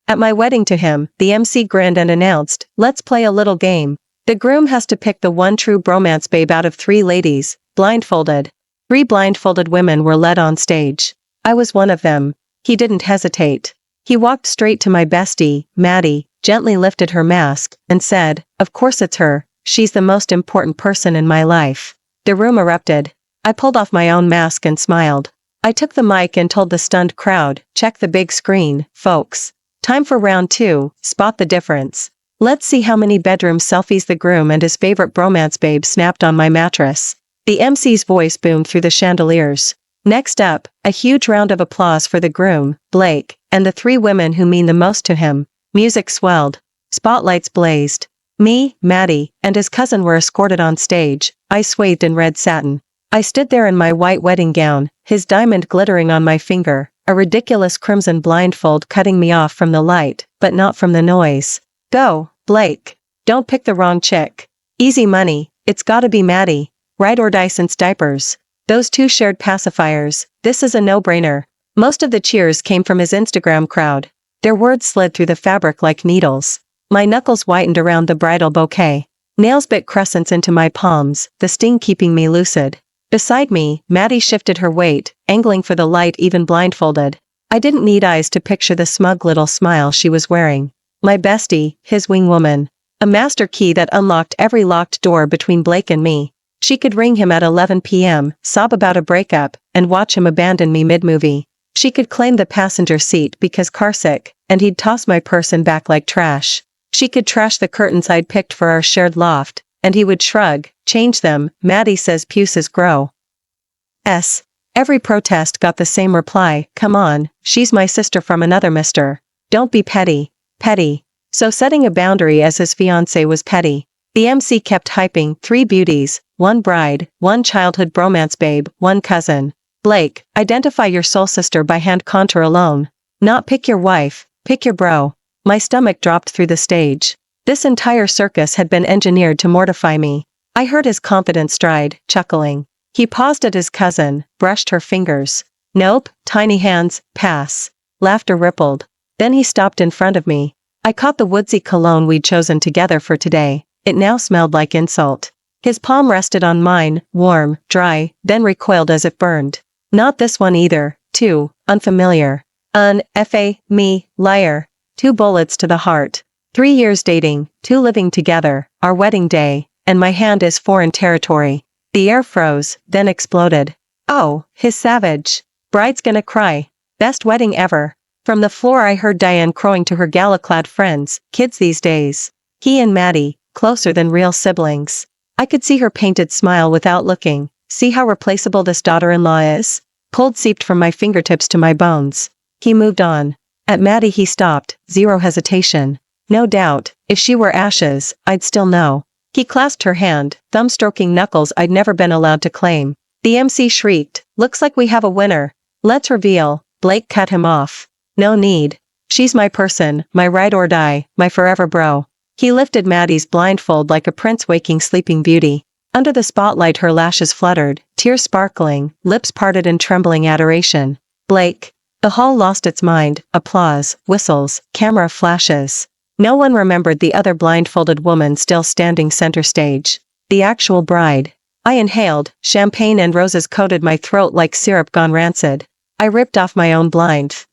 At my wedding to him, the MC grinned and announced, "Let's play a little game. The groom has to pick the one true bromance babe out of 3 ladies, blindfolded." 3 blindfolded women were led on stage. I was one of them. He didn't hesitate. He walked straight to my bestie, Maddie, gently lifted her mask, and said, "Of course it's her, she's the most important person in my life." The room erupted. I pulled off my own mask and smiled. I took the mic and told the stunned crowd, "Check the big screen, folks. Time for round 2, spot the difference. Let's see how many bedroom selfies the groom and his favorite bromance babe snapped on my mattress." The MC's voice boomed through the chandeliers. Next up, a huge round of applause for the groom, Blake, and the 3 women who mean the most to him. Music swelled. Spotlights blazed. Me, Maddie, and his cousin were escorted on stage, I swathed in red satin. I stood there in my white wedding gown, his diamond glittering on my finger, a ridiculous crimson blindfold cutting me off from the light, but not from the noise. "Go, Blake. Don't pick the wrong chick. Easy money, it's gotta be Maddie. Ride or die since diapers." Those 2 shared pacifiers, "This is a no-brainer." Most of the cheers came from his Instagram crowd. Their words slid through the fabric like needles. My knuckles whitened around the bridal bouquet. Nails bit crescents into my palms, the sting keeping me lucid. Beside me, Maddie shifted her weight, angling for the light even blindfolded. I didn't need eyes to picture the smug little smile she was wearing. My bestie, his wingwoman. A master key that unlocked every locked door between Blake and me. She could ring him at 11 p.m., sob about a breakup, and watch him abandon me mid-movie. She could claim the passenger seat because carsick, and he'd toss my purse and back like trash. She could trash the curtains I'd picked for our shared loft, and he would shrug, "Change them, Maddie says puces grow." Every protest got the same reply, "Come on, she's my sister from another mister. Don't be petty." Petty. So setting a boundary as his fiancé was petty. The MC kept hyping, 3 beauties, 1 bride, 1 childhood bromance babe, 1 cousin. "Blake, identify your soul sister by hand contour alone. Not pick your wife, pick your bro." My stomach dropped through the stage. This entire circus had been engineered to mortify me. I heard his confident stride, chuckling. He paused at his cousin, brushed her fingers. "Nope, tiny hands, pass." Laughter rippled. Then he stopped in front of me. I caught the woodsy cologne we'd chosen together for today. It now smelled like insult. His palm rested on mine, warm, dry, then recoiled as if burned. "Not this one either, too unfamiliar." Me, liar. 2 bullets to the heart. 3 years dating, 2 living together, our wedding day, and my hand is foreign territory. The air froze, then exploded. Oh, his savage. Bride's gonna cry. Best wedding ever. From the floor I heard Diane crowing to her gala-clad friends, "Kids these days." He and Maddie, closer than real siblings. I could see her painted smile without looking. "See how replaceable this daughter-in-law is?" Cold seeped from my fingertips to my bones. He moved on. At Maddie he stopped, zero hesitation. No doubt, if she were ashes, I'd still know. He clasped her hand, thumb stroking knuckles I'd never been allowed to claim. The MC shrieked, "Looks like we have a winner. Let's reveal." Blake cut him off. "No need. She's my person, my ride or die, my forever bro." He lifted Maddie's blindfold like a prince waking Sleeping Beauty. Under the spotlight her lashes fluttered, tears sparkling, lips parted in trembling adoration. "Blake." The hall lost its mind, applause, whistles, camera flashes. No one remembered the other blindfolded woman still standing center stage. The actual bride. I inhaled, champagne and roses coated my throat like syrup gone rancid. I ripped off my own blind.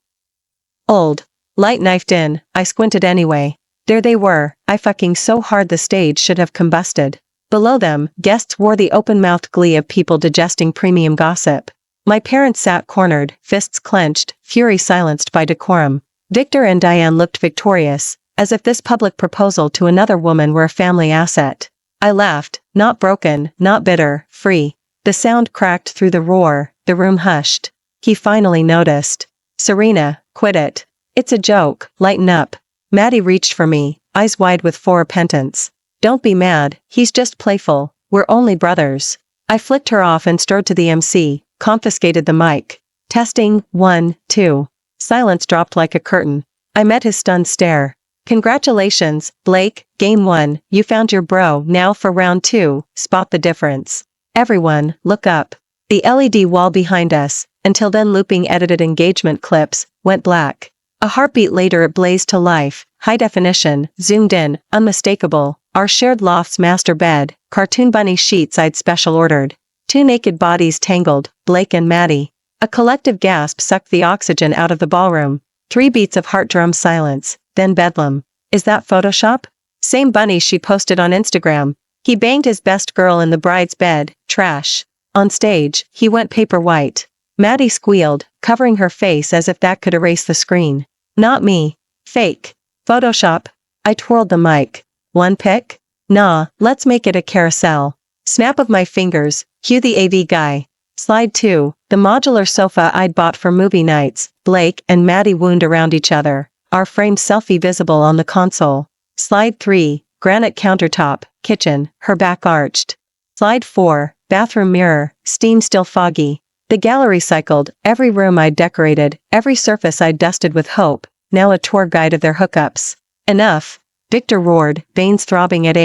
Old. Light knifed in, I squinted anyway. There they were, I fucking so hard the stage should have combusted. Below them, guests wore the open-mouthed glee of people digesting premium gossip. My parents sat cornered, fists clenched, fury silenced by decorum. Victor and Diane looked victorious, as if this public proposal to another woman were a family asset. I laughed, not broken, not bitter, free. The sound cracked through the roar, the room hushed. He finally noticed. "Serena, quit it. It's a joke, lighten up." Maddie reached for me, eyes wide with full repentance. "Don't be mad, he's just playful, we're only brothers." I flicked her off and strode to the MC, confiscated the mic. Testing, 1, 2. Silence dropped like a curtain. I met his stunned stare. "Congratulations, Blake, game 1, you found your bro. Now for round 2, spot the difference. Everyone, look up." The LED wall behind us, until then looping edited engagement clips, went black. A heartbeat later it blazed to life, high definition, zoomed in, unmistakable, our shared loft's master bed, cartoon bunny sheets I'd special ordered. 2 naked bodies tangled, Blake and Maddie. A collective gasp sucked the oxygen out of the ballroom. 3 beats of heart-drum silence, then bedlam. Is that Photoshop? Same bunny she posted on Instagram. He banged his best girl in the bride's bed, trash. On stage, he went paper white. Maddie squealed, covering her face as if that could erase the screen. Not me. Fake. Photoshop. I twirled the mic. 1 pic? Nah, let's make it a carousel. Snap of my fingers, cue the AV guy. Slide 2, the modular sofa I'd bought for movie nights, Blake and Maddie wound around each other, our framed selfie visible on the console. Slide 3, granite countertop, kitchen, her back arched. Slide 4, bathroom mirror, steam still foggy. The gallery cycled, every room I'd decorated, every surface I'd dusted with hope, now a tour guide of their hookups. Enough, Victor roared, veins throbbing at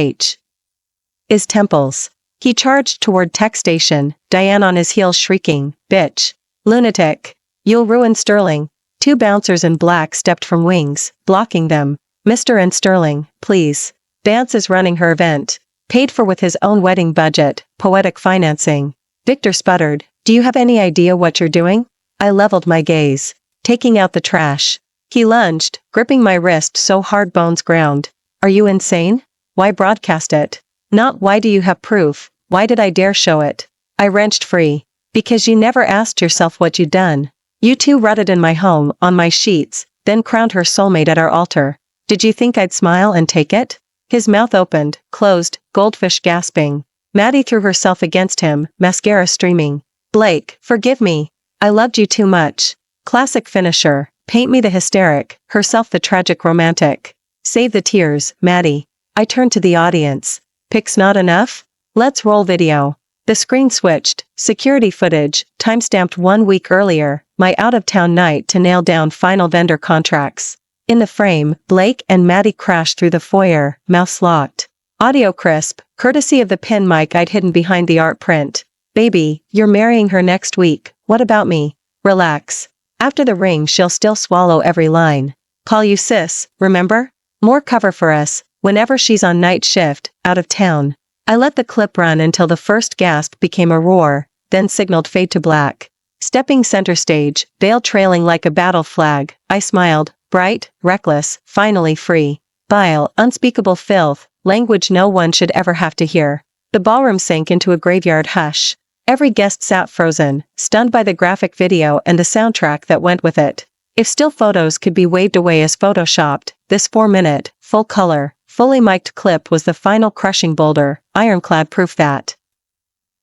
his temples. He charged toward tech station, Diane on his heels shrieking, bitch. Lunatic. You'll ruin Sterling. 2 bouncers in black stepped from wings, blocking them. Mr. and Sterling, please. Vance is running her event. Paid for with his own wedding budget, poetic financing. Victor sputtered, do you have any idea what you're doing? I leveled my gaze. Taking out the trash. He lunged, gripping my wrist so hard bones ground. Are you insane? Why broadcast it? Not why do you have proof, why did I dare show it? I wrenched free. Because you never asked yourself what you'd done. You 2 rutted in my home, on my sheets, then crowned her soulmate at our altar. Did you think I'd smile and take it? His mouth opened, closed, goldfish gasping. Maddie threw herself against him, mascara streaming. Blake, forgive me. I loved you too much. Classic finisher, paint me the hysteric, herself the tragic romantic. Save the tears, Maddie. I turned to the audience. Pics not enough? Let's roll video. The screen switched, security footage, timestamped 1 week earlier, my out-of-town night to nail down final vendor contracts. In the frame, Blake and Maddie crashed through the foyer, mouths locked. Audio crisp, courtesy of the pin mic I'd hidden behind the art print. Baby, you're marrying her next week, what about me? Relax. After the ring she'll still swallow every line. Call you sis, remember? More cover for us, whenever she's on night shift, out of town. I let the clip run until the first gasp became a roar, then signaled fade to black. Stepping center stage, veil trailing like a battle flag, I smiled, bright, reckless, finally free. Bile, unspeakable filth, language no one should ever have to hear. The ballroom sank into a graveyard hush. Every guest sat frozen, stunned by the graphic video and the soundtrack that went with it. If still photos could be waved away as photoshopped, this 4-minute, full-color, fully mic'd clip was the final crushing boulder, ironclad proof that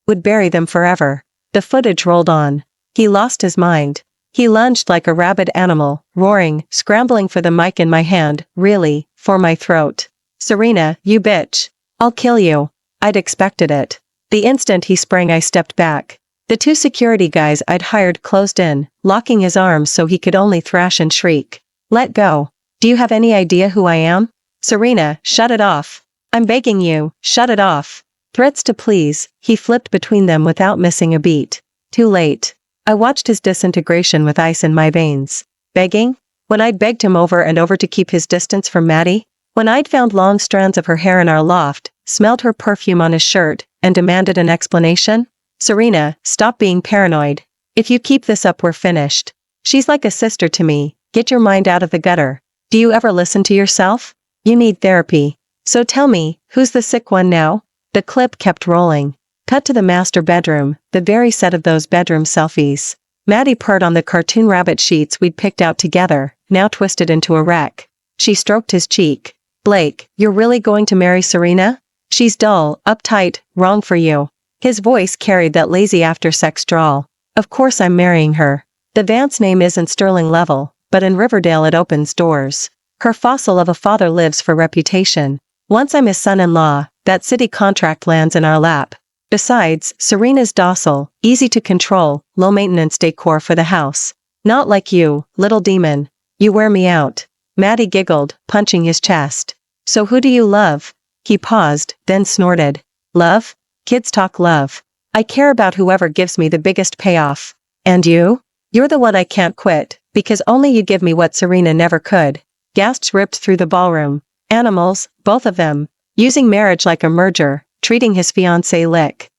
would bury them forever. The footage rolled on. He lost his mind. He lunged like a rabid animal, roaring, scrambling for the mic in my hand, really, for my throat. Serena, you bitch. I'll kill you. I'd expected it. The instant he sprang I stepped back. The 2 security guys I'd hired closed in, locking his arms so he could only thrash and shriek. Let go. Do you have any idea who I am? Serena, shut it off. I'm begging you, shut it off. Threats to please, he flipped between them without missing a beat. Too late. I watched his disintegration with ice in my veins. Begging? When I'd begged him over and over to keep his distance from Maddie? When I'd found long strands of her hair in our loft, smelled her perfume on his shirt, and demanded an explanation? Serena, stop being paranoid. If you keep this up we're finished. She's like a sister to me, get your mind out of the gutter. Do you ever listen to yourself? You need therapy. So tell me, who's the sick one now? The clip kept rolling. Cut to the master bedroom, the very set of those bedroom selfies. Maddie purred on the cartoon rabbit sheets we'd picked out together, now twisted into a wreck. She stroked his cheek. Blake, you're really going to marry Serena? She's dull, uptight, wrong for you. His voice carried that lazy after-sex drawl. Of course I'm marrying her. The Vance name isn't sterling level, but in Riverdale it opens doors. Her fossil of a father lives for reputation. Once I'm his son-in-law, that city contract lands in our lap. Besides, Serena's docile, easy to control, low-maintenance decor for the house. Not like you, little demon. You wear me out. Maddie giggled, punching his chest. So who do you love? He paused, then snorted. Love? Kids talk love. I care about whoever gives me the biggest payoff. And you? You're the one I can't quit, Because only you give me what Serena never could. Gasps ripped through the ballroom. Animals, both of them. Using marriage like a merger, treating his fiancée lick.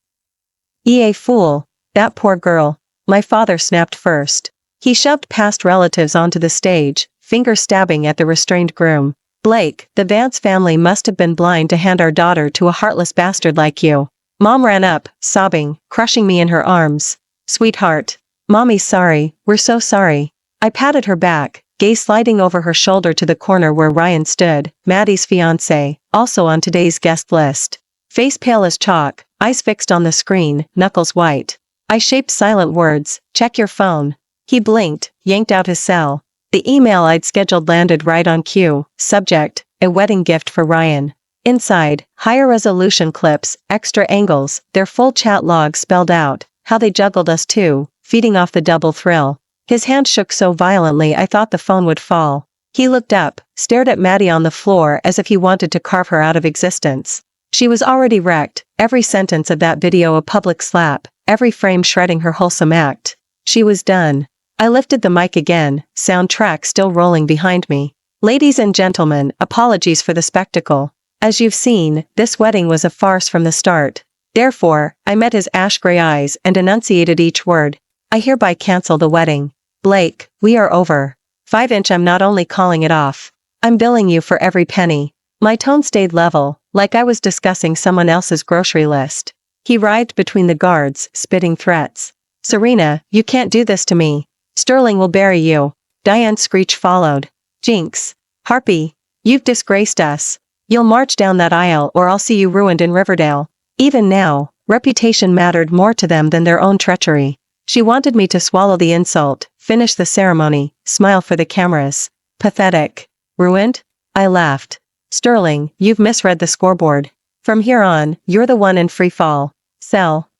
A fool. That poor girl. My father snapped first. He shoved past relatives onto the stage, finger stabbing at the restrained groom. Blake, the Vance family must have been blind to hand our daughter to a heartless bastard like you. Mom ran up, sobbing, crushing me in her arms. Sweetheart. Mommy's sorry, we're so sorry. I patted her back, gaze sliding over her shoulder to the corner where Ryan stood, Maddie's fiancé, also on today's guest list. Face pale as chalk, eyes fixed on the screen, knuckles white. I shaped silent words, check your phone. He blinked, yanked out his cell. The email I'd scheduled landed right on cue. Subject, a wedding gift for Ryan. Inside, higher resolution clips, extra angles, their full chat log spelled out, how they juggled us too, feeding off the double thrill. His hand shook so violently I thought the phone would fall. He looked up, stared at Maddie on the floor as if he wanted to carve her out of existence. She was already wrecked, every sentence of that video a public slap, every frame shredding her wholesome act. She was done. I lifted the mic again, soundtrack still rolling behind me. Ladies and gentlemen, apologies for the spectacle. As you've seen, this wedding was a farce from the start. Therefore, I met his ash-gray eyes and enunciated each word. I hereby cancel the wedding. Blake, we are over. 5-inch I'm not only calling it off. I'm billing you for every penny. My tone stayed level, like I was discussing someone else's grocery list. He writhed between the guards, spitting threats. Serena, you can't do this to me. Sterling will bury you. Diane's screech followed. Jinx. Harpy. You've disgraced us. You'll march down that aisle or I'll see you ruined in Riverdale. Even now, reputation mattered more to them than their own treachery. She wanted me to swallow the insult, finish the ceremony, smile for the cameras. Pathetic. Ruined? I laughed. Sterling, you've misread the scoreboard. From here on, you're the one in free fall. Sell.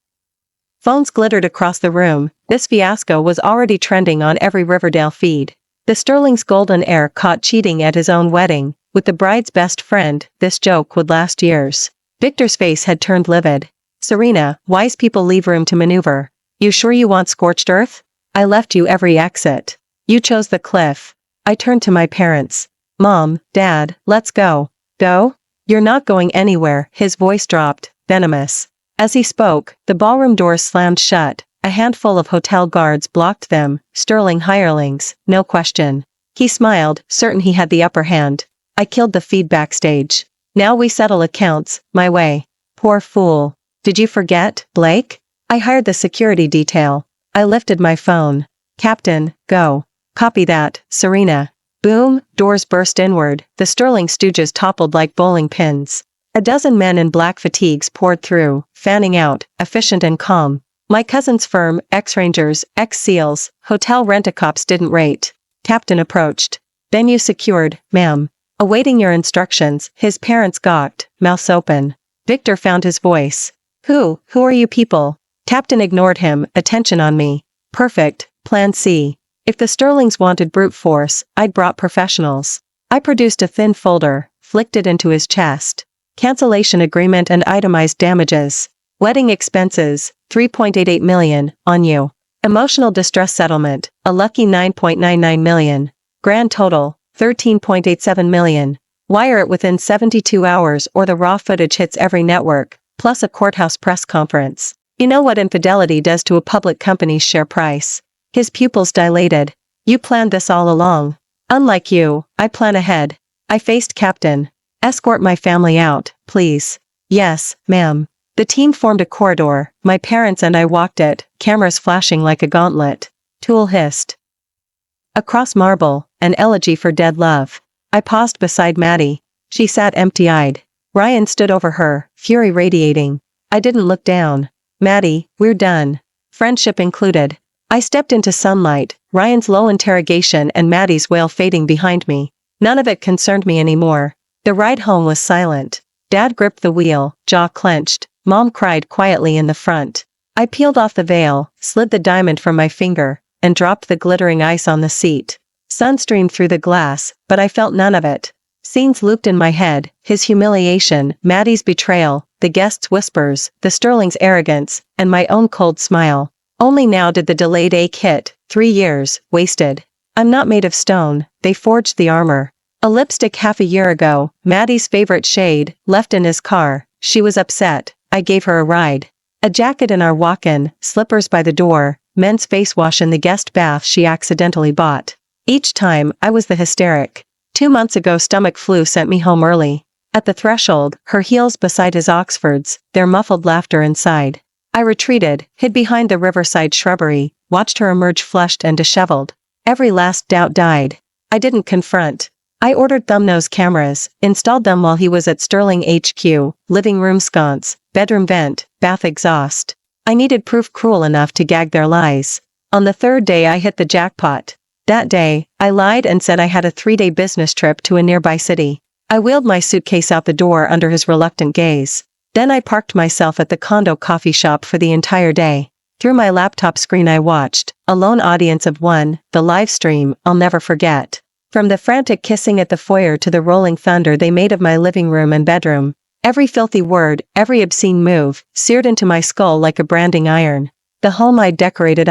Phones glittered across the room. This fiasco was already trending on every Riverdale feed. The Sterling's golden heir caught cheating at his own wedding. With the bride's best friend, this joke would last years. Victor's face had turned livid. Serena, wise people leave room to maneuver. You sure you want scorched earth? I left you every exit. You chose the cliff. I turned to my parents. Mom, Dad, let's go. Go? You're not going anywhere. His voice dropped, venomous. As he spoke, the ballroom doors slammed shut. A handful of hotel guards blocked them, Sterling hirelings, no question. He smiled, certain he had the upper hand. I killed the feed backstage. Now we settle accounts, my way. Poor fool. Did you forget, Blake? I hired the security detail. I lifted my phone. Captain, go. Copy that, Serena. Boom, doors burst inward, the Sterling stooges toppled like bowling pins. A dozen men in black fatigues poured through, fanning out, efficient and calm. My cousin's firm, ex-Rangers, ex-SEALs, hotel rent-a-cops didn't rate. Captain approached. Venue secured, ma'am. Awaiting your instructions, his parents gawked, mouths open. Victor found his voice. Who are you people? Captain ignored him, attention on me. Perfect, plan C. If the Sterlings wanted brute force, I'd brought professionals. I produced a thin folder, flicked it into his chest. Cancellation agreement and itemized damages. Wedding expenses, $3.88 million, on you. Emotional distress settlement, a lucky $9.99 million. Grand total, $13.87 million. Wire it within 72 hours or the raw footage hits every network, plus a courthouse press conference. You know what infidelity does to a public company's share price. His pupils dilated. You planned this all along. Unlike you, I plan ahead. I faced Captain. Escort my family out, please. Yes, ma'am. The team formed a corridor, my parents and I walked it, cameras flashing like a gauntlet. Tool hissed. Across marble, an elegy for dead love. I paused beside Maddie. She sat empty-eyed. Ryan stood over her, fury radiating. I didn't look down. Maddie, we're done. Friendship included. I stepped into sunlight, Ryan's low interrogation and Maddie's wail fading behind me. None of it concerned me anymore. The ride home was silent. Dad gripped the wheel, jaw clenched. Mom cried quietly in the front. I peeled off the veil, slid the diamond from my finger, and dropped the glittering ice on the seat. Sun streamed through the glass, but I felt none of it. Scenes looped in my head, his humiliation, Maddie's betrayal, the guests' whispers, the Sterling's arrogance, and my own cold smile. Only now did the delayed ache hit. 3 years, wasted. I'm not made of stone, they forged the armor. A lipstick half a year ago, Maddie's favorite shade, left in his car. She was upset. I gave her a ride. A jacket in our walk-in, slippers by the door, men's face wash in the guest bath she accidentally bought. Each time, I was the hysteric. 2 months ago stomach flu sent me home early. At the threshold, her heels beside his Oxfords, their muffled laughter inside. I retreated, hid behind the riverside shrubbery, watched her emerge flushed and disheveled. Every last doubt died. I didn't confront. I ordered thumbnose cameras, installed them while he was at Sterling HQ, living room sconce, bedroom vent, bath exhaust. I needed proof cruel enough to gag their lies. On the 3rd day I hit the jackpot. That day, I lied and said I had a 3-day business trip to a nearby city. I wheeled my suitcase out the door under his reluctant gaze. Then I parked myself at the condo coffee shop for the entire day. Through my laptop screen I watched, a lone audience of one, the live stream I'll never forget. From the frantic kissing at the foyer to the rolling thunder they made of my living room and bedroom. Every filthy word, every obscene move, seared into my skull like a branding iron. The home I'd decorated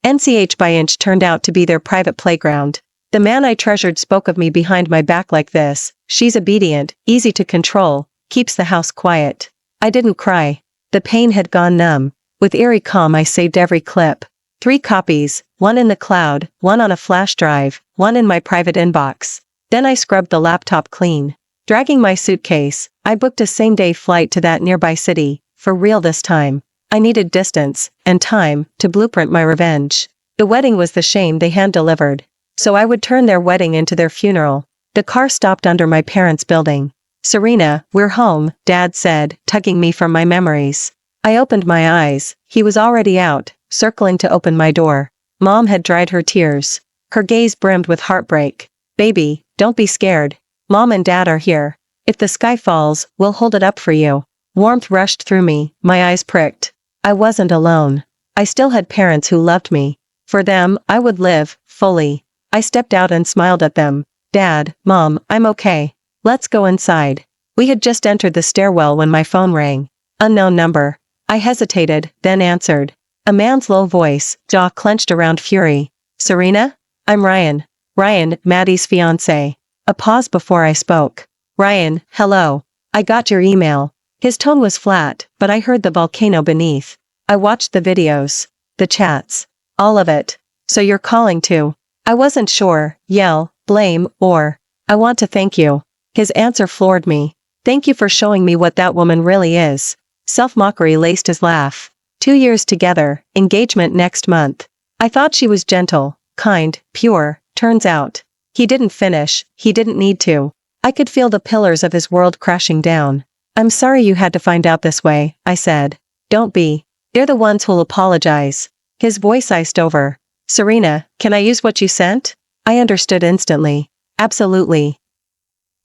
NCH by inch turned out to be their private playground. The man I treasured spoke of me behind my back like this: she's obedient, easy to control, keeps the house quiet. I didn't cry. The pain had gone numb. With eerie calm I saved every clip. 3 copies, one in the cloud, one on a flash drive, one in my private inbox. Then I scrubbed the laptop clean. Dragging my suitcase, I booked a same-day flight to that nearby city, for real this time. I needed distance, and time, to blueprint my revenge. The wedding was the shame they hand-delivered. So I would turn their wedding into their funeral. The car stopped under my parents' building. "Serena, we're home," Dad said, tugging me from my memories. I opened my eyes. He was already out, circling to open my door. Mom had dried her tears. Her gaze brimmed with heartbreak. "Baby, don't be scared. Mom and Dad are here. If the sky falls, we'll hold it up for you." Warmth rushed through me, my eyes pricked. I wasn't alone. I still had parents who loved me. For them, I would live, fully. I stepped out and smiled at them. "Dad, Mom, I'm okay. Let's go inside." We had just entered the stairwell when my phone rang. Unknown number. I hesitated, then answered. A man's low voice, jaw clenched around fury. "Serena? I'm Ryan. Ryan, Maddie's fiancé." A pause before I spoke. "Ryan, hello. I got your email." His tone was flat, but I heard the volcano beneath. I watched the videos. The chats. All of it. "So you're calling too?" I wasn't sure, yell, blame, or, "I want to thank you." His answer floored me. "Thank you for showing me what that woman really is." Self-mockery laced his laugh. 2 years together, engagement next month. I thought she was gentle, kind, pure. Turns out. He didn't finish, he didn't need to. I could feel the pillars of his world crashing down. "I'm sorry you had to find out this way," I said. "Don't be. They're the ones who'll apologize." His voice iced over. "Serena, can I use what you sent?" I understood instantly. "Absolutely.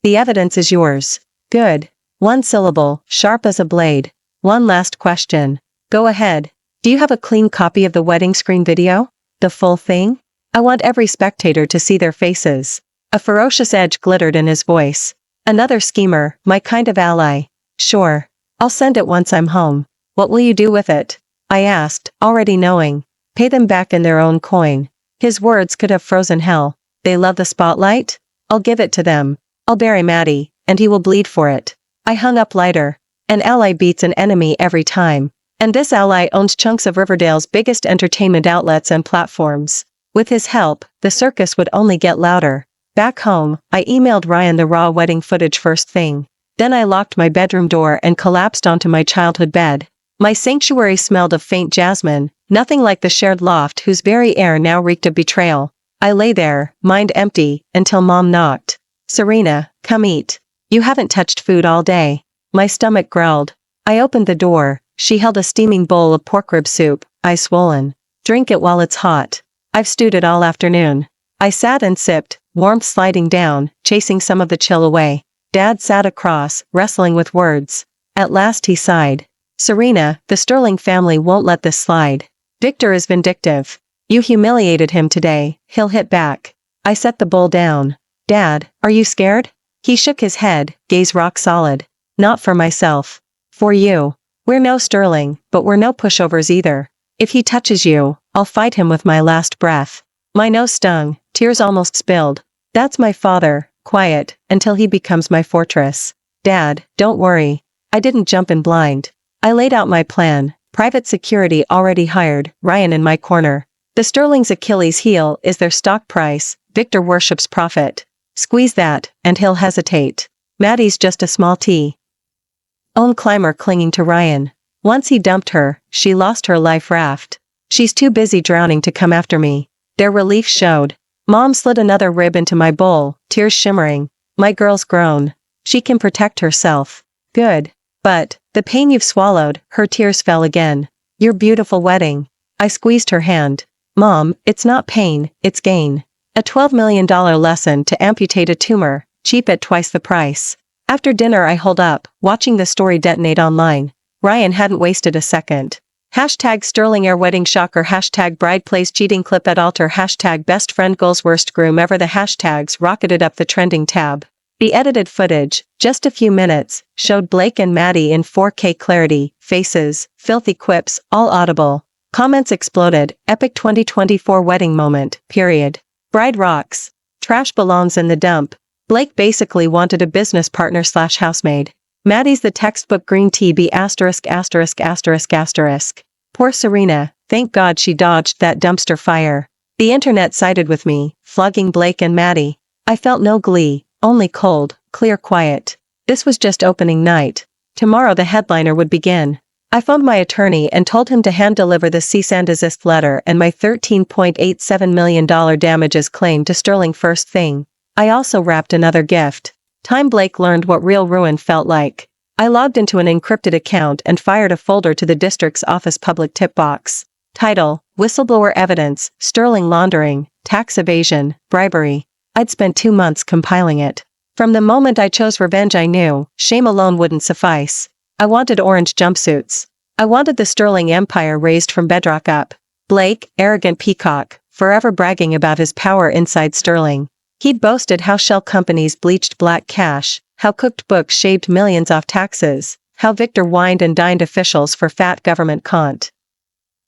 The evidence is yours." "Good." 1 syllable, sharp as a blade. "One last question." "Go ahead. Do you have a clean copy of the wedding screen video? The full thing? I want every spectator to see their faces." A ferocious edge glittered in his voice. "Another schemer, my kind of ally." "Sure. I'll send it once I'm home." "What will you do with it?" I asked, already knowing. "Pay them back in their own coin." His words could have frozen hell. "They love the spotlight? I'll give it to them. I'll bury Maddie, and he will bleed for it." I hung up lighter. An ally beats an enemy every time. And this ally owns chunks of Riverdale's biggest entertainment outlets and platforms. With his help, the circus would only get louder. Back home, I emailed Ryan the raw wedding footage first thing. Then I locked my bedroom door and collapsed onto my childhood bed. My sanctuary smelled of faint jasmine, nothing like the shared loft whose very air now reeked of betrayal. I lay there, mind empty, until Mom knocked. "Serena, come eat. You haven't touched food all day." My stomach growled. I opened the door. She held a steaming bowl of pork rib soup, eyes swollen. "Drink it while it's hot. I've stewed it all afternoon." I sat and sipped, warmth sliding down, chasing some of the chill away. Dad sat across, wrestling with words. At last he sighed. "Serena, the Sterling family won't let this slide. Victor is vindictive. You humiliated him today, he'll hit back." I set the bowl down. "Dad, are you scared?" He shook his head, gaze rock solid. "Not for myself. For you. We're no Sterling, but we're no pushovers either. If he touches you, I'll fight him with my last breath." My nose stung, tears almost spilled. That's my father, quiet, until he becomes my fortress. Dad, don't worry. I didn't jump in blind. I laid out my plan, private security already hired, Ryan in my corner. The Sterling's Achilles heel is their stock price, Victor worships profit. Squeeze that, and he'll hesitate. Maddie's just a small own climber clinging to Ryan. Once he dumped her, she lost her life raft. She's too busy drowning to come after me. Their relief showed. Mom slid another rib into my bowl, tears shimmering. My girl's grown. She can protect herself. Good. But, the pain you've swallowed, her tears fell again. Your beautiful wedding. I squeezed her hand. Mom, it's not pain, it's gain. A $12 million lesson to amputate a tumor, cheap at twice the price. After dinner I holed up, watching the story detonate online. Ryan hadn't wasted a second. Hashtag Sterling Air Wedding Shocker, hashtag Bride Plays Cheating Clip at Altar, hashtag Best Friend Goals Worst Groom Ever. The hashtags rocketed up the trending tab. The edited footage, just a few minutes, showed Blake and Maddie in 4K clarity, faces, filthy quips, all audible. Comments exploded, epic 2024 wedding moment, period. Bride rocks. Trash belongs in the dump. Blake basically wanted a business partner / housemaid. Maddie's the textbook green tea bee *********. Poor Serena, thank God she dodged that dumpster fire. The internet sided with me, flogging Blake and Maddie. I felt no glee, only cold, clear quiet. This was just opening night. Tomorrow the headliner would begin. I phoned my attorney and told him to hand-deliver the cease and desist letter and my $13.87 million damages claim to Sterling first thing. I also wrapped another gift. Time Blake learned what real ruin felt like. I logged into an encrypted account and fired a folder to the district's office public tip box. Title, Whistleblower Evidence, Sterling Laundering, Tax Evasion, Bribery. I'd spent 2 months compiling it. From the moment I chose revenge I knew, shame alone wouldn't suffice. I wanted orange jumpsuits. I wanted the Sterling empire raised from bedrock up. Blake, arrogant peacock, forever bragging about his power inside Sterling. He'd boasted how shell companies bleached black cash, how cooked books shaved millions off taxes, how Victor wined and dined officials for fat government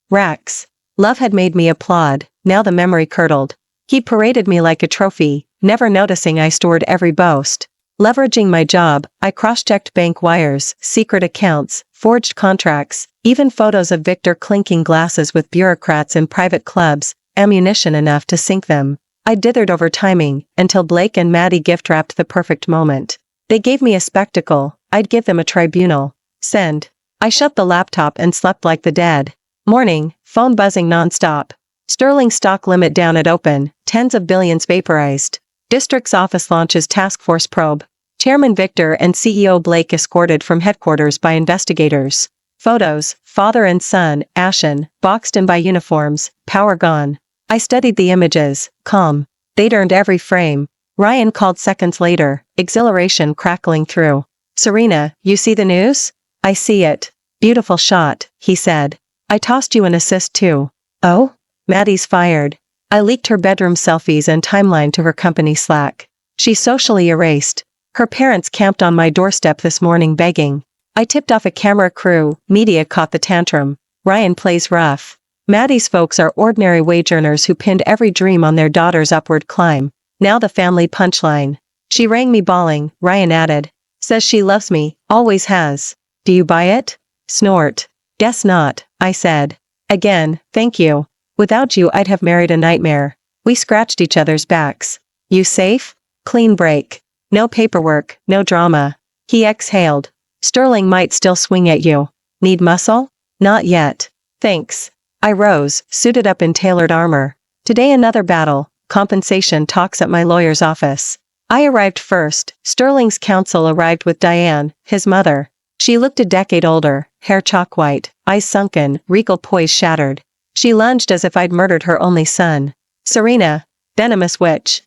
racks. Love had made me applaud, now the memory curdled. He paraded me like a trophy, never noticing I stored every boast. Leveraging my job, I cross-checked bank wires, secret accounts, forged contracts, even photos of Victor clinking glasses with bureaucrats in private clubs, ammunition enough to sink them. I dithered over timing, until Blake and Maddie gift-wrapped the perfect moment. They gave me a spectacle, I'd give them a tribunal. Send. I shut the laptop and slept like the dead. Morning, phone buzzing non-stop. Sterling stock limit down at open, tens of billions vaporized. District's office launches task force probe. Chairman Victor and CEO Blake escorted from headquarters by investigators. Photos, father and son, ashen, boxed in by uniforms, power gone. I studied the images, calm. They'd earned every frame. Ryan called seconds later, exhilaration crackling through. Serena, you see the news? I see it. Beautiful shot, he said. I tossed you an assist too. Oh? Maddie's fired. I leaked her bedroom selfies and timeline to her company Slack. She socially erased. Her parents camped on my doorstep this morning begging. I tipped off a camera crew, media caught the tantrum. Ryan plays rough. Maddie's folks are ordinary wage earners who pinned every dream on their daughter's upward climb. Now the family punchline. She rang me bawling, Ryan added. Says she loves me, always has. Do you buy it? Snort. Guess not, I said. Again, thank you. Without you I'd have married a nightmare. We scratched each other's backs. You safe? Clean break. No paperwork, no drama. He exhaled. Sterling might still swing at you. Need muscle? Not yet. Thanks. I rose, suited up in tailored armor. Today another battle, compensation talks at my lawyer's office. I arrived first. Sterling's counsel arrived with Diane, his mother. She looked a decade older, hair chalk white, eyes sunken, regal poise shattered. She lunged as if I'd murdered her only son. Serena, venomous witch.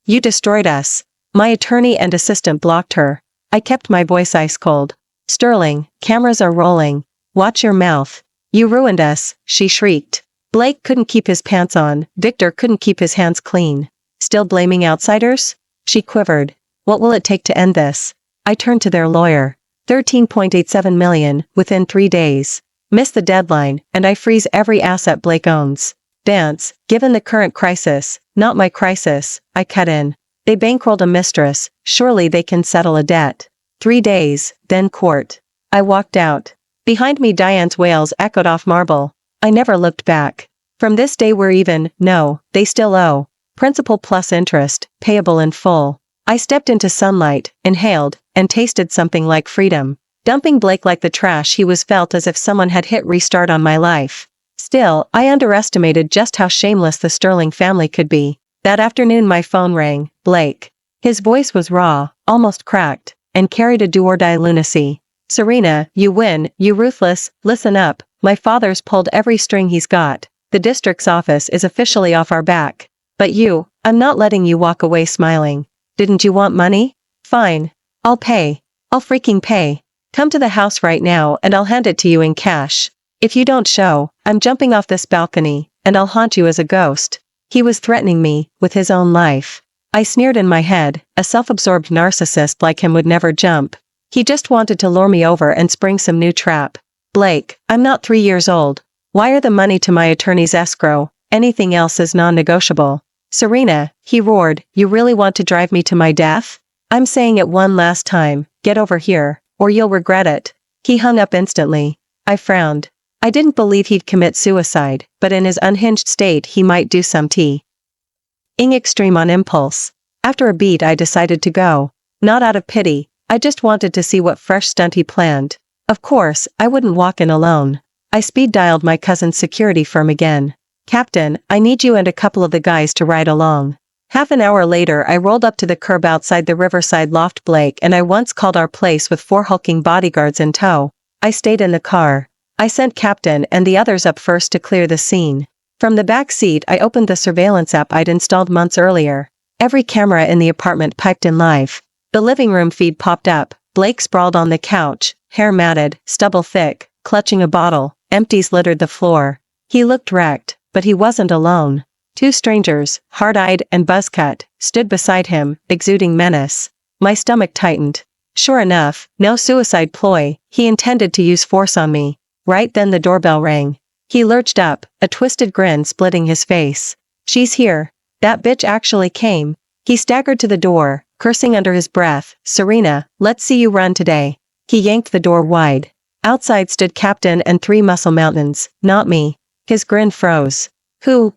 You destroyed us. My attorney and assistant blocked her. I kept my voice ice cold. Sterling, cameras are rolling. Watch your mouth. You ruined us, she shrieked. Blake couldn't keep his pants on, Victor couldn't keep his hands clean. Still blaming outsiders? She quivered. What will it take to end this? I turned to their lawyer. 13.87 million, within 3 days. Miss the deadline, and I freeze every asset Blake owns. Dance, given the current crisis, not my crisis, I cut in. They bankrolled a mistress, surely they can settle a debt. 3 days, then court. I walked out. Behind me Diane's wails echoed off marble. I never looked back. From this day we're even, no, they still owe. Principal plus interest, payable in full. I stepped into sunlight, inhaled, and tasted something like freedom. Dumping Blake like the trash he was felt as if someone had hit restart on my life. Still, I underestimated just how shameless the Sterling family could be. That afternoon my phone rang. Blake. His voice was raw, almost cracked, and carried a do-or-die lunacy. Serena, you win, you ruthless, listen up. My father's pulled every string he's got. The district's office is officially off our back. But you, I'm not letting you walk away smiling. Didn't you want money? Fine. I'll pay. I'll freaking pay. Come to the house right now and I'll hand it to you in cash. If you don't show, I'm jumping off this balcony, and I'll haunt you as a ghost. He was threatening me, with his own life. I sneered in my head, a self-absorbed narcissist like him would never jump. He just wanted to lure me over and spring some new trap. Blake, I'm not 3 years old. Wire the money to my attorney's escrow, anything else is non-negotiable. Serena, he roared, you really want to drive me to my death? I'm saying it one last time, get over here, or you'll regret it. He hung up instantly. I frowned. I didn't believe he'd commit suicide, but in his unhinged state he might do some ing extreme on impulse. After a beat I decided to go. Not out of pity, I just wanted to see what fresh stunt he planned. Of course, I wouldn't walk in alone. I speed-dialed my cousin's security firm again. Captain, I need you and a couple of the guys to ride along. Half an hour later I rolled up to the curb outside the Riverside loft. Blake and I once called our place with 4 hulking bodyguards in tow. I stayed in the car. I sent Captain and the others up first to clear the scene. From the back seat I opened the surveillance app I'd installed months earlier. Every camera in the apartment piped in live. The living room feed popped up. Blake sprawled on the couch, hair matted, stubble thick, clutching a bottle. Empties littered the floor. He looked wrecked, but he wasn't alone. 2 strangers, hard-eyed and buzz-cut, stood beside him, exuding menace. My stomach tightened. Sure enough, no suicide ploy, he intended to use force on me. Right then the doorbell rang. He lurched up, a twisted grin splitting his face. She's here. That bitch actually came. He staggered to the door, cursing under his breath. Serena, let's see you run today. He yanked the door wide. Outside stood Captain and 3 muscle mountains, not me. His grin froze.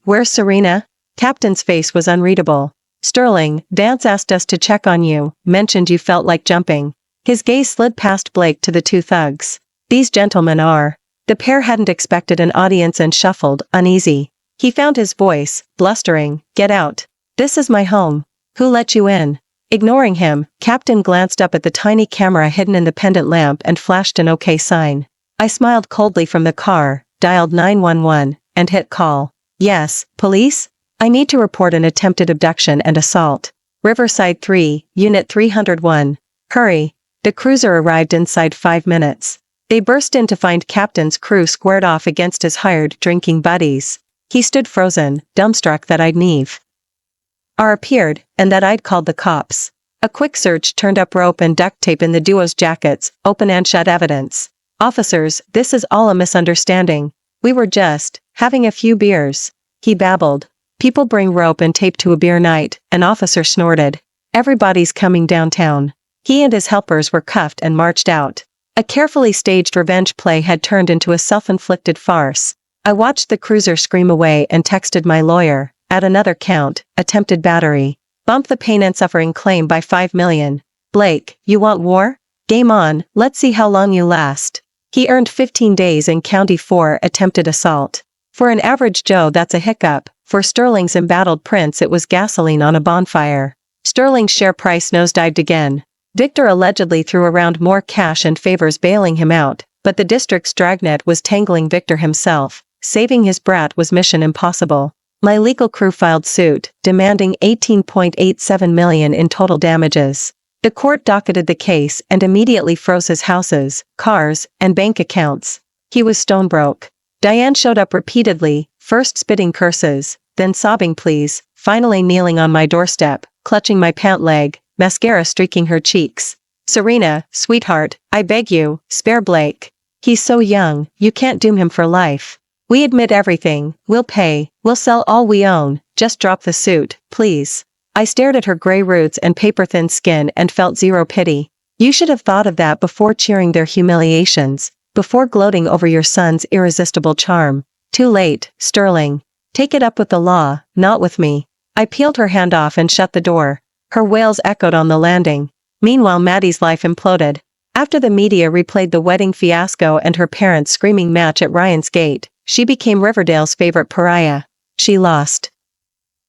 Where's Serena? Captain's face was unreadable. Sterling, Dance asked us to check on you, mentioned you felt like jumping. His gaze slid past Blake to the 2 thugs. These gentlemen are. The pair hadn't expected an audience and shuffled, uneasy. He found his voice, blustering, get out. This is my home. Who let you in? Ignoring him, Captain glanced up at the tiny camera hidden in the pendant lamp and flashed an OK sign. I smiled coldly from the car, dialed 911, and hit call. Yes, police? I need to report an attempted abduction and assault. Riverside 3, Unit 301. Hurry. The cruiser arrived inside 5 minutes. They burst in to find Captain's crew squared off against his hired drinking buddies. He stood frozen, dumbstruck that I'd appeared, and that I'd called the cops. A quick search turned up rope and duct tape in the duo's jackets, open and shut evidence. Officers, this is all a misunderstanding. We were just having a few beers. He babbled. People bring rope and tape to a beer night, an officer snorted. Everybody's coming downtown. He and his helpers were cuffed and marched out. A carefully staged revenge play had turned into a self-inflicted farce. I watched the cruiser scream away and texted my lawyer. At another count, attempted battery. Bump the pain and suffering claim by 5 million. Blake, you want war? Game on, let's see how long you last. He earned 15 days in County 4 attempted assault. For an average Joe that's a hiccup, for Sterling's embattled prince it was gasoline on a bonfire. Sterling's share price nosedived again. Victor allegedly threw around more cash and favors bailing him out, but the district's dragnet was tangling Victor himself. Saving his brat was mission impossible. My legal crew filed suit, demanding $18.87 million in total damages. The court docketed the case and immediately froze his houses, cars, and bank accounts. He was stone broke. Diane showed up repeatedly, first spitting curses, then sobbing pleas, finally kneeling on my doorstep, clutching my pant leg, mascara streaking her cheeks. Serena, sweetheart, I beg you, spare Blake. He's so young, you can't doom him for life. We admit everything, we'll pay, we'll sell all we own, just drop the suit, please. I stared at her gray roots and paper-thin skin and felt zero pity. You should have thought of that before cheering their humiliations, before gloating over your son's irresistible charm. Too late, Sterling. Take it up with the law, not with me. I peeled her hand off and shut the door. Her wails echoed on the landing. Meanwhile, Maddie's life imploded. After the media replayed the wedding fiasco and her parents' screaming match at Ryan's gate, she became Riverdale's favorite pariah. She lost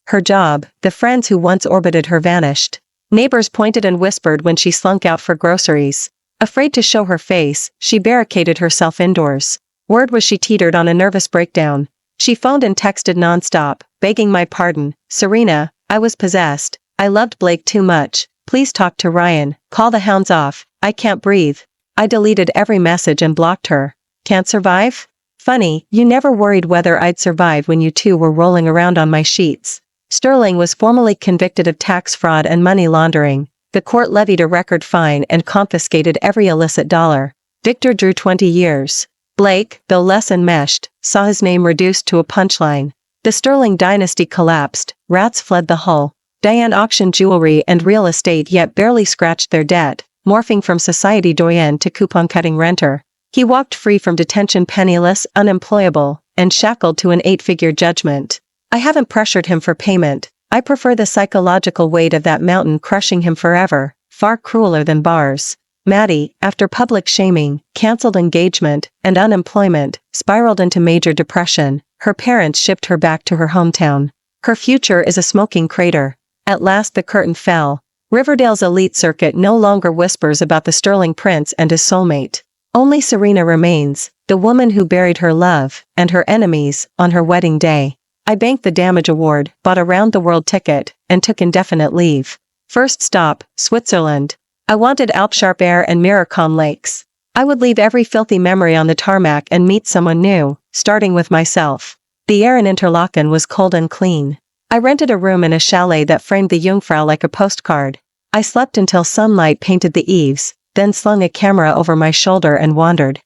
her job, the friends who once orbited her vanished. Neighbors pointed and whispered when she slunk out for groceries. Afraid to show her face, she barricaded herself indoors. Word was she teetered on a nervous breakdown. She phoned and texted nonstop, begging my pardon. Serena, I was possessed. I loved Blake too much. Please talk to Ryan. Call the hounds off. I can't breathe. I deleted every message and blocked her. Can't survive? Funny, you never worried whether I'd survive when you two were rolling around on my sheets. Sterling was formally convicted of tax fraud and money laundering. The court levied a record fine and confiscated every illicit dollar. Victor drew 20 years. Blake, though less enmeshed, saw his name reduced to a punchline. The Sterling dynasty collapsed. Rats fled the hull. Diane auctioned jewelry and real estate yet barely scratched their debt, morphing from society doyen to coupon-cutting renter. He walked free from detention penniless, unemployable, and shackled to an 8-figure judgment. I haven't pressured him for payment. I prefer the psychological weight of that mountain crushing him forever, far crueler than bars. Maddie, after public shaming, cancelled engagement, and unemployment, spiraled into major depression. Her parents shipped her back to her hometown. Her future is a smoking crater. At last the curtain fell. Riverdale's elite circuit no longer whispers about the Sterling Prince and his soulmate. Only Serena remains, the woman who buried her love, and her enemies, on her wedding day. I banked the damage award, bought a round-the-world ticket, and took indefinite leave. First stop, Switzerland. I wanted Alpsharp air and Miracon lakes. I would leave every filthy memory on the tarmac and meet someone new, starting with myself. The air in Interlaken was cold and clean. I rented a room in a chalet that framed the Jungfrau like a postcard. I slept until sunlight painted the eaves, then slung a camera over my shoulder and wandered.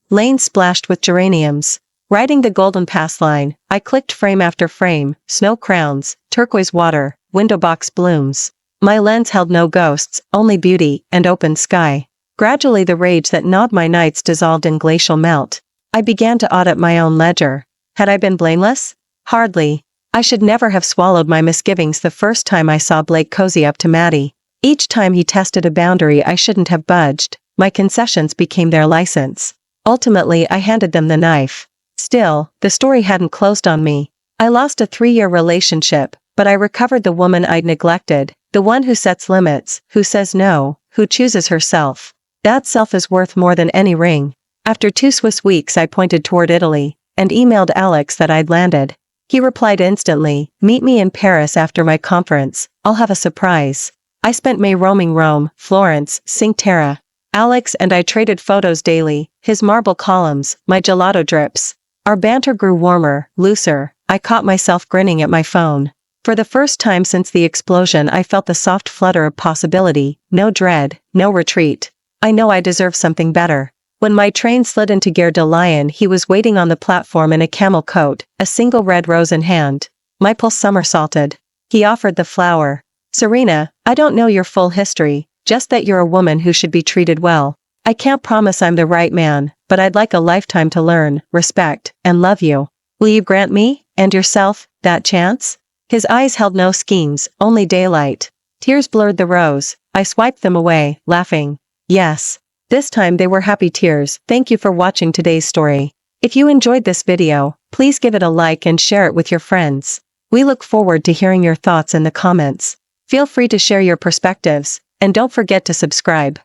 Lanes splashed with geraniums. Riding the Golden Pass line, I clicked frame after frame, snow crowns, turquoise water, window box blooms. My lens held no ghosts, only beauty and open sky. Gradually the rage that gnawed my nights dissolved in glacial melt. I began to audit my own ledger. Had I been blameless? Hardly. I should never have swallowed my misgivings the first time I saw Blake cozy up to Maddie. Each time he tested a boundary I shouldn't have budged, my concessions became their license. Ultimately I handed them the knife. Still, the story hadn't closed on me. I lost a 3-year relationship, but I recovered the woman I'd neglected, the one who sets limits, who says no, who chooses herself. That self is worth more than any ring. After 2 Swiss weeks I pointed toward Italy, and emailed Alex that I'd landed. He replied instantly, meet me in Paris after my conference, I'll have a surprise. I spent May roaming Rome, Florence, Cinque Terre. Alex and I traded photos daily, his marble columns, my gelato drips. Our banter grew warmer, looser. I caught myself grinning at my phone. For the first time since the explosion I felt the soft flutter of possibility, no dread, no retreat. I know I deserve something better. When my train slid into Gare de Lyon he was waiting on the platform in a camel coat, a single red rose in hand. My pulse somersaulted. He offered the flower. Serena, I don't know your full history, just that you're a woman who should be treated well. I can't promise I'm the right man, but I'd like a lifetime to learn, respect, and love you. Will you grant me, and yourself, that chance? His eyes held no schemes, only daylight. Tears blurred the rose. I swiped them away, laughing. Yes. This time they were happy tears. Thank you for watching today's story. If you enjoyed this video, please give it a like and share it with your friends. We look forward to hearing your thoughts in the comments. Feel free to share your perspectives, and don't forget to subscribe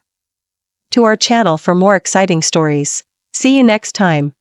to our channel for more exciting stories. See you next time.